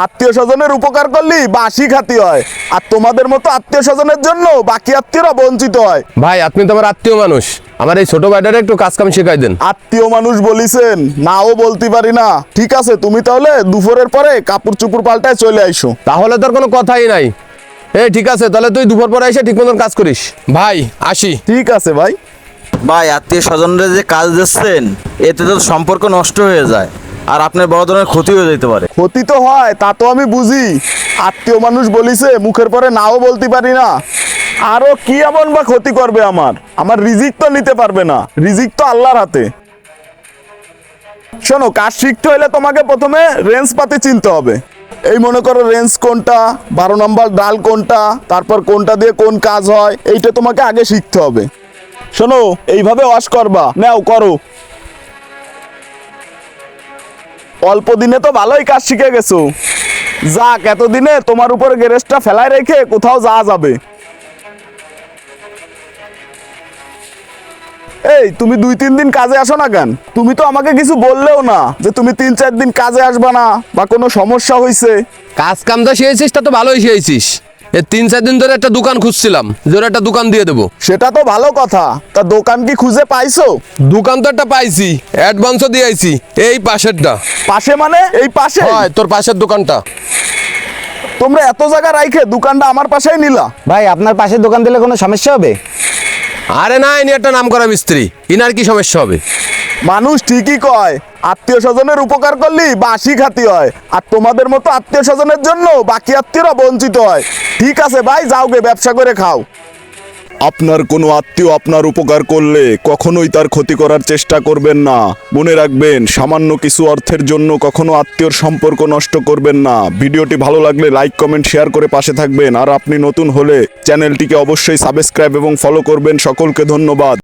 আত্মীয় স্বজনের উপকার করলি বাসি খাতি হয়, আর তোমাদের মতো আত্মীয় স্বজনের জন্য বাকি আত্মীয়রা বঞ্চিত হয়। ভাই আপনি তো আমার আত্মীয় মানুষ, আমার এই ছোট ভাইটারে একটু কাজ কাম শেখাই দেন। আত্মীয় মানুষ বলিছেন, নাও বলতে পারি না। ঠিক আছে, তুমি তাহলে দুপুরের পরে কাপড় চুপড় পাল্টায় চলে আইসো। তাহলে তোর কোনো কথাই নাই। ঠিক আছে, তাহলে তুই দুপুর পরে এসে ঠিক মতন কাজ করিস। ভাই আসি। ঠিক আছে ভাই। ভাই আত্মীয় স্বজনরা যে কাজ দিচ্ছেন এতে তো সম্পর্ক নষ্ট হয়ে যায়, আর আপনার বড় ধরনের ক্ষতি হয়ে যেতে পারে। ক্ষতি তো হয়, তা তো আমি বুঝি। আত্মীয় মানুষ বলিছে, মুখের পরে নাও বলতে পারি না। আরো কি এমন বা ক্ষতি করবে আমার রিজিক তো নিতে পারবে না, রিজিক তো আল্লাহর হাতে। শোনো, কাজ শিখতে হলে তোমাকে প্রথমে রেঞ্জ পাতি চিনতে হবে। এই মনে করো রেঞ্জ কোনটা, 12 নম্বর ডাল কোনটা, তারপর কোনটা দিয়ে কোন কাজ হয়, এইটা তোমাকে আগে শিখতে হবে। শোনো, এইভাবে ওয়াশ করবা, নাও করো। অল্প দিনে তো ভালোই কাজ শিখে গেছো। যাক, এতদিনে তোমার উপরে গ্যারেজটা ফেলায় রেখে কোথাও যাওয়া যাবে। এই তুমি 2-3 দিন কাজে আসো না কেন? তুমি তো আমাকে কিছু বললেও না যে তুমি 3-4 দিন কাজে আসবা না বা কোনো সমস্যা হয়েছে। কাজ কাম তো শিখেছিস, তা তো ভালোই শিখেছিস। 3-4 দিন ধরে একটা দোকান খুঁজছিলাম, যে ওর একটা দোকান দিয়ে দেবো। সেটা তো ভালো কথা, তা দোকান কি খুঁজে পাইছো? দোকান তো একটা পাইছি, অ্যাডভান্সও দিয়ে আইছি। এই পাশেরটা। পাশে মানে এই পাশে? হয় তোর পাশের দোকানটা। তোমরা এত জায়গা রাইখে দোকানটা আমার পাশেই নিলা? ভাই আপনার পাশে দোকান দিলে কোনো সমস্যা হবে? আরে না, ইনি একটা নাম করা মিস্ত্রি, ইনার কি সমস্যা হবে? মানুষ ঠিকই কয়, আত্মীয় স্বজনের উপকার করলি বাসি খাতি হয়, আর তোমাদের মতো আত্মীয় স্বজনের জন্য বাকি আত্মীয়রা বঞ্চিত হয়। ঠিক আছে ভাই, যাও গে ব্যবসা করে খাও। আপনার কোনো আত্মীয় আপনার উপকার করলে কখনোই তার ক্ষতি করার চেষ্টা করবেন না। মনে রাখবেন, সামান্য কিছু অর্থের জন্য কখনো আত্মীয়র সম্পর্ক নষ্ট করবেন না। ভিডিওটি ভালো লাগলে লাইক কমেন্ট শেয়ার করে পাশে থাকবেন, আর আপনি নতুন হলে চ্যানেলটিকে অবশ্যই সাবস্ক্রাইব এবং ফলো করবেন। সকলকে ধন্যবাদ।